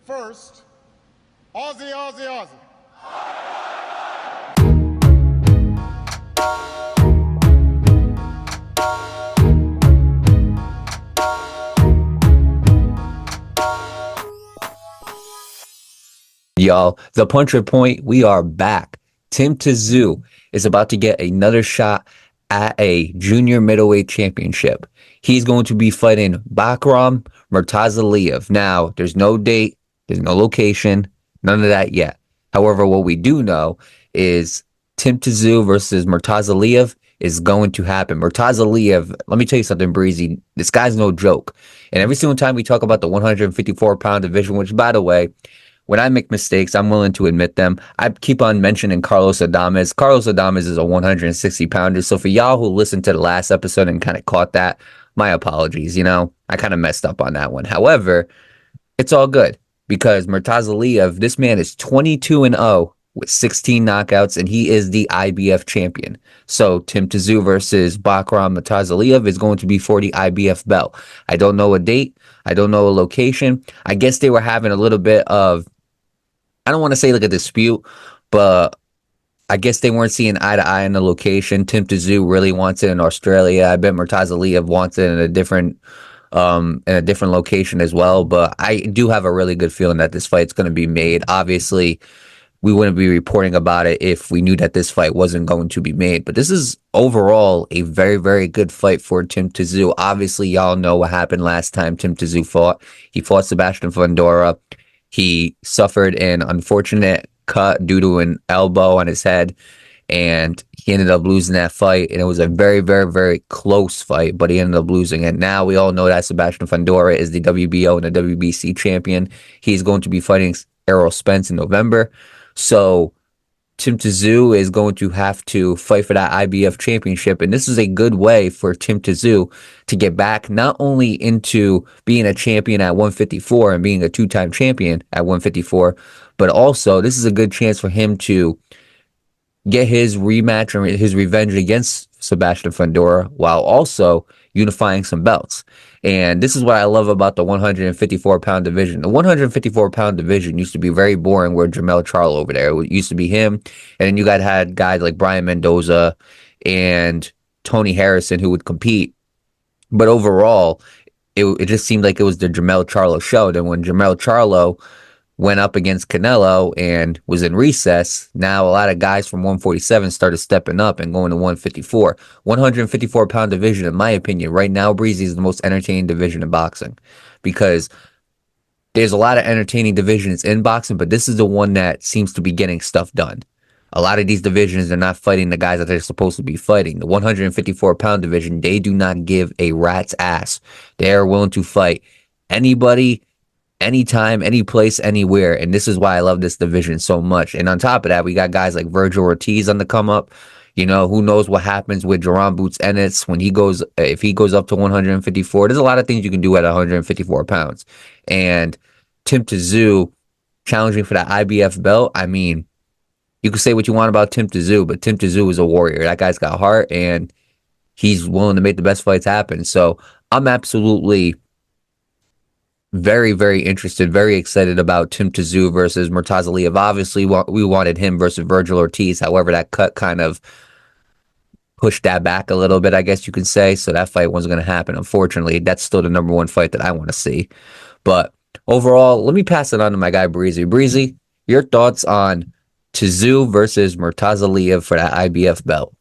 First, Aussie, Aussie, Aussie. Y'all, the puncher point, we are back. Tim Tszyu is about to get another shot at a junior middleweight championship. He's going to be fighting Bakhram Murtazaliev. Now, there's no date, there's no location, none of that yet. However, what we do know is Tim Tszyu versus Murtazaliev is going to happen. Murtazaliev, let me tell you something, Breezy. This guy's no joke. And every single time we talk about the 154-pound division, which, by the way, when I make mistakes, I'm willing to admit them. I keep on mentioning Carlos Adames. Carlos Adames is a 160-pounder. So for y'all who listened to the last episode and kind of caught that, my apologies. I kind of messed up on that one. However, it's all good because Murtazaliev, this man is 22-0 with 16 knockouts, and he is the IBF champion. So Tim Tszyu versus Bakhram Murtazaliev is going to be for the IBF belt. I don't know a date. I don't know a location. I guess they were having a little bit of, I don't want to say like a dispute, but I guess they weren't seeing eye to eye on the location. Tim Tszyu really wants it in Australia. I bet Murtazaliev wants it in a different location as well. But I do have a really good feeling that this fight's going to be made. Obviously, we wouldn't be reporting about it if we knew that this fight wasn't going to be made. But this is overall a very, very good fight for Tim Tszyu. Obviously, y'all know what happened last time Tim Tszyu fought. He fought Sebastian Fundora. He suffered an unfortunate cut due to an elbow on his head, and he ended up losing that fight. And it was a very, very, very close fight, but he ended up losing. And now we all know that Sebastian Fundora is the WBO and the WBC champion. He's going to be fighting Errol Spence in November. So Tim Tszyu is going to have to fight for that IBF championship. And this is a good way for Tim Tszyu to get back not only into being a champion at 154 and being a two-time champion at 154, but also this is a good chance for him to get his rematch or his revenge against Sebastian Fundora while also unifying some belts. And this is what I love about the 154-pound division. The 154-pound division used to be very boring with Jermell Charlo over there. It used to be him, and then you had guys like Brian Mendoza and Tony Harrison who would compete. But overall, it just seemed like it was the Jermell Charlo show. Then when Jermell Charlo went up against Canelo and was in recess, now a lot of guys from 147 started stepping up and going to 154. 154-pound division, in my opinion, right now, Breezy, is the most entertaining division in boxing because there's a lot of entertaining divisions in boxing, but this is the one that seems to be getting stuff done. A lot of these divisions, they're not fighting the guys that they're supposed to be fighting. The 154-pound division, they do not give a rat's ass. They are willing to fight anybody, anytime, any place, anywhere. And this is why I love this division so much. And on top of that, we got guys like Virgil Ortiz on the come up. Who knows what happens with Jerron Boots Ennis if he goes up to 154. There's a lot of things you can do at 154 pounds. And Tim Tszyu challenging for that IBF belt. I mean, you can say what you want about Tim Tszyu, but Tim Tszyu is a warrior. That guy's got heart, and he's willing to make the best fights happen. So I'm absolutely very, very interested, very excited about Tim Tszyu versus Murtazaliev. Obviously, we wanted him versus Virgil Ortiz. However, that cut kind of pushed that back a little bit, I guess you could say. So that fight wasn't going to happen. Unfortunately, that's still the number one fight that I want to see. But overall, let me pass it on to my guy, Breezy. Breezy, your thoughts on Tszyu versus Murtazaliev for that IBF belt?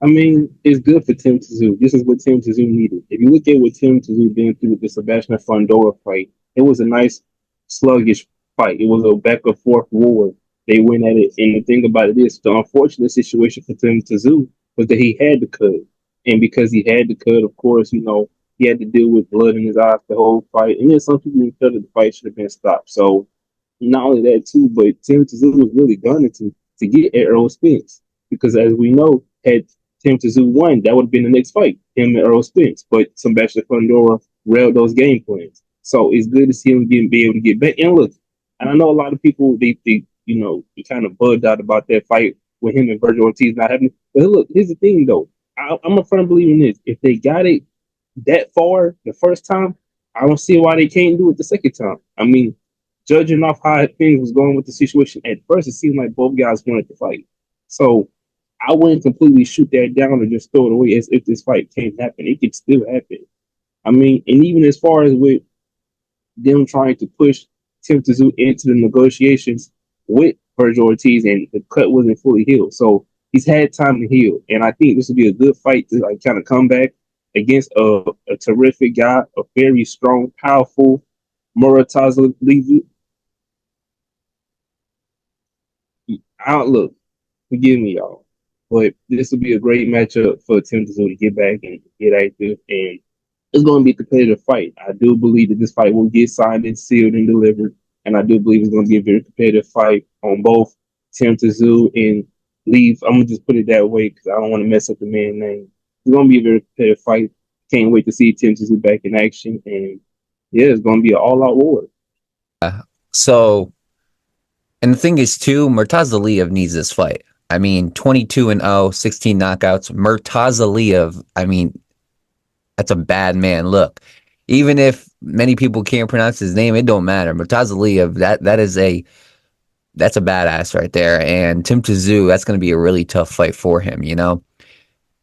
I mean, it's good for Tim Tszyu. This is what Tim Tszyu needed. If you look at what Tim Tszyu been through with the Sebastian Fundora fight, it was a nice, sluggish fight. It was a back and forth war. They went at it, and the thing about it is, the unfortunate situation for Tim Tszyu was that he had the cut. And because he had the cut, of course, he had to deal with blood in his eyes the whole fight. And then some people even felt that the fight should have been stopped. So not only that, too, but Tim Tszyu was really gunning to get Errol Spence. Because as we know, had Tim Tszyu won, that would have been the next fight, him and Errol Spence. But Sebastian Fundora railed those game plans. So it's good to see him be able to get back. And look, and I know a lot of people, they kind of bugged out about that fight with him and Virgil Ortiz not having. But look, here's the thing, though. I'm a firm believer in this. If they got it that far the first time, I don't see why they can't do it the second time. I mean, judging off how things was going with the situation, at first it seemed like both guys wanted to fight. So I wouldn't completely shoot that down or just throw it away as if this fight can't happen. It could still happen. I mean, and even as far as with them trying to push Tim Tszyu into the negotiations with Virgil Ortiz, and the cut wasn't fully healed. So he's had time to heal. And I think this would be a good fight to like kind of come back against a terrific guy, a very strong, powerful Murtazaliev. Outlook, forgive me, y'all, but this would be a great matchup for Tim Tszyu to get back and get active, and it's going to be a competitive fight. I do believe that this fight will get signed and sealed and delivered, and I do believe it's going to be a very competitive fight on both Tim Tszyu and Leave. I'm going to just put it that way because I don't want to mess up the man's name. It's going to be a very competitive fight. Can't wait to see Tim Tszyu back in action, and yeah, it's going to be an all-out war. So, and the thing is, too, Murtazaliev needs this fight. I mean, 22-0, 16 knockouts. Murtazaliev, I mean, that's a bad man. Look, even if many people can't pronounce his name, it don't matter. Murtazaliev, that's a badass right there. And Tim Tszyu, that's going to be a really tough fight for him, you know?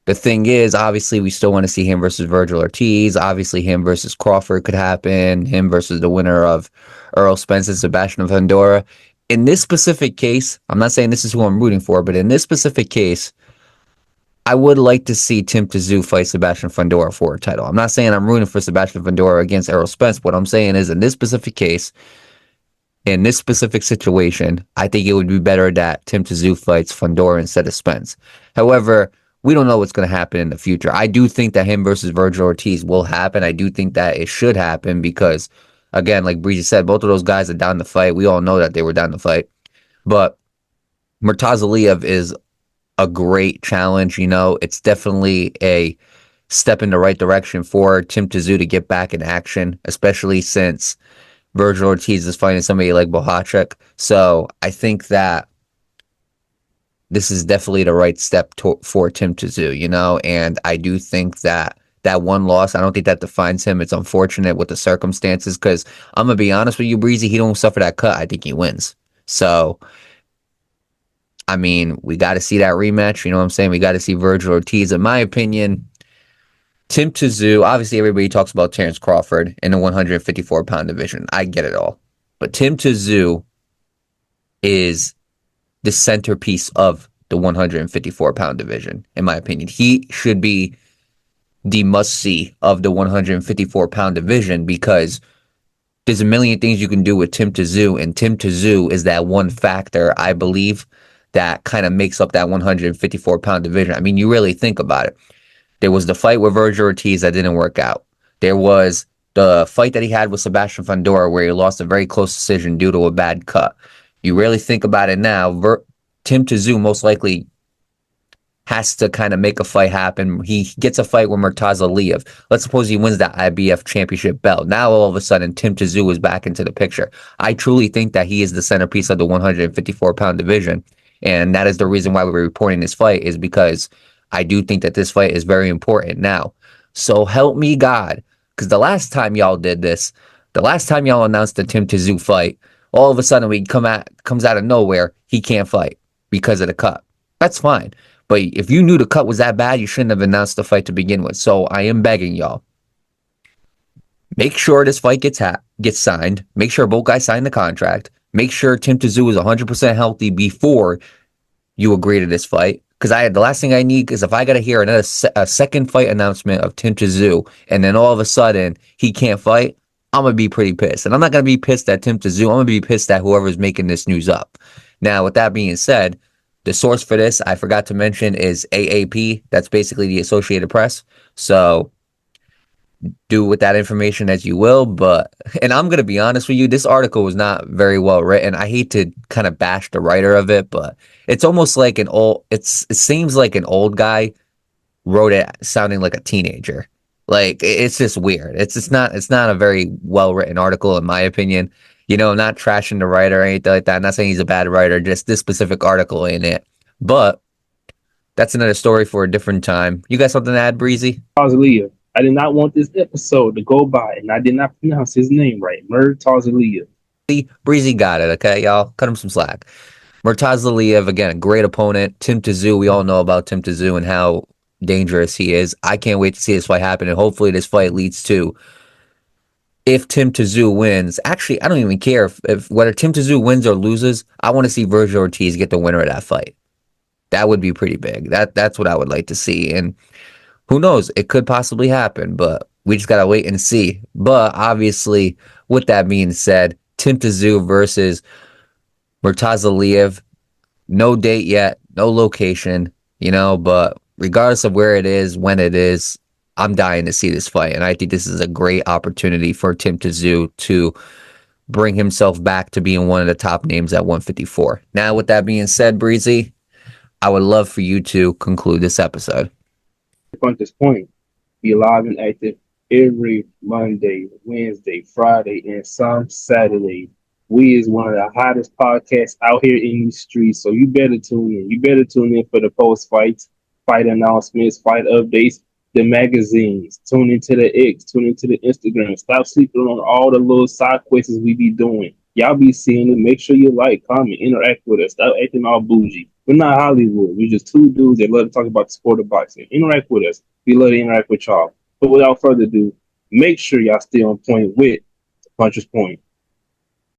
The thing is, obviously, we still want to see him versus Virgil Ortiz. Obviously, him versus Crawford could happen. Him versus the winner of Errol Spence and Sebastian Fundora. In this specific case, I'm not saying this is who I'm rooting for, but in this specific case, I would like to see Tim Tszyu fight Sebastian Fundora for a title. I'm not saying I'm rooting for Sebastian Fundora against Errol Spence. What I'm saying is, in this specific case, in this specific situation, I think it would be better that Tim Tszyu fights Fundora instead of Spence. However, we don't know what's going to happen in the future. I do think that him versus Virgil Ortiz will happen. I do think that it should happen because, again, like Breezy said, both of those guys are down to fight. We all know that they were down to fight. But Murtazaliev is a great challenge, you know. It's definitely a step in the right direction for Tim Tszyu to get back in action, especially since Virgil Ortiz is fighting somebody like Bohacek. So I think that this is definitely the right step for Tim Tszyu, you know, and I do think that that one loss, I don't think that defines him. It's unfortunate with the circumstances because I'm going to be honest with you, Breezy, he don't suffer that cut. I think he wins. So, I mean, we got to see that rematch. You know what I'm saying? We got to see Virgil Ortiz. In my opinion, Tim Tszyu, obviously everybody talks about Terrence Crawford in the 154-pound division. I get it all. But Tim Tszyu is the centerpiece of the 154-pound division, in my opinion. He should be the must-see of the 154-pound division because there's a million things you can do with Tim Tszyu, and Tim Tszyu is that one factor, I believe, that kind of makes up that 154-pound division. I mean, you really think about it. There was the fight with Virgil Ortiz that didn't work out. There was the fight that he had with Sebastian Fundora where he lost a very close decision due to a bad cut. You really think about it now, Tim Tszyu most likely has to kind of make a fight happen. He gets a fight with Murtazaliev. Let's suppose he wins that IBF championship belt. Now, all of a sudden, Tim Tszyu is back into the picture. I truly think that he is the centerpiece of the 154-pound division, and that is the reason why we're reporting this fight is because I do think that this fight is very important now. So help me God, because the last time y'all did this, the last time y'all announced the Tim Tszyu fight, all of a sudden comes out of nowhere, he can't fight because of the cut. That's fine. But if you knew the cut was that bad, you shouldn't have announced the fight to begin with. So I am begging y'all. Make sure this fight gets signed. Make sure both guys sign the contract. Make sure Tim Tszyu is 100% healthy before you agree to this fight. Because the last thing I need is if I got to hear a second fight announcement of Tim Tszyu and then all of a sudden he can't fight, I'm going to be pretty pissed. And I'm not going to be pissed at Tim Tszyu. I'm going to be pissed at whoever's making this news up. Now, with that being said, the source for this, I forgot to mention, is AAP. That's basically the Associated Press. So do with that information as you will. And I'm going to be honest with you, this article was not very well written. I hate to kind of bash the writer of it, but it's almost like it seems like an old guy wrote it sounding like a teenager. Like, it's just weird. It's not a very well written article, in my opinion. You know, I'm not trashing the writer or anything like that. I'm not saying he's a bad writer, just this specific article ain't it. But that's another story for a different time. You got something to add, Breezy? Murtazaliev. I did not want this episode to go by, and I did not pronounce his name right. Murtazaliev. Breezy got it, okay, y'all? Cut him some slack. Murtazaliev, again, a great opponent. Tim Tszyu, we all know about Tim Tszyu and how dangerous he is. I can't wait to see this fight happen, and hopefully this fight leads to, if Tim Tszyu wins, actually, I don't even care if whether Tim Tszyu wins or loses, I want to see Virgil Ortiz get the winner of that fight. That would be pretty big. That's what I would like to see. And who knows? It could possibly happen, but we just got to wait and see. But obviously, with that being said, Tim Tszyu versus Murtazaliev, no date yet, no location, but regardless of where it is, when it is, I'm dying to see this fight. And I think this is a great opportunity for Tim Tszyu to bring himself back to being one of the top names at 154. Now, with that being said, Breezy, I would love for you to conclude this episode. At this point, be live and active every Monday, Wednesday, Friday, and some Saturday. We is one of the hottest podcasts out here in these streets, so you better tune in. You better tune in for the post-fights, fight announcements, fight updates, the magazines. Tune into the X, tune into the Instagram. Stop sleeping on all the little side quests we be doing. Y'all be seeing it. Make sure you like, comment, interact with us. Stop acting all bougie. We're not Hollywood. We're just two dudes that love to talk about the sport of boxing. Interact with us. We love to interact with y'all. But without further ado, make sure y'all stay on point with the Puncher's Point.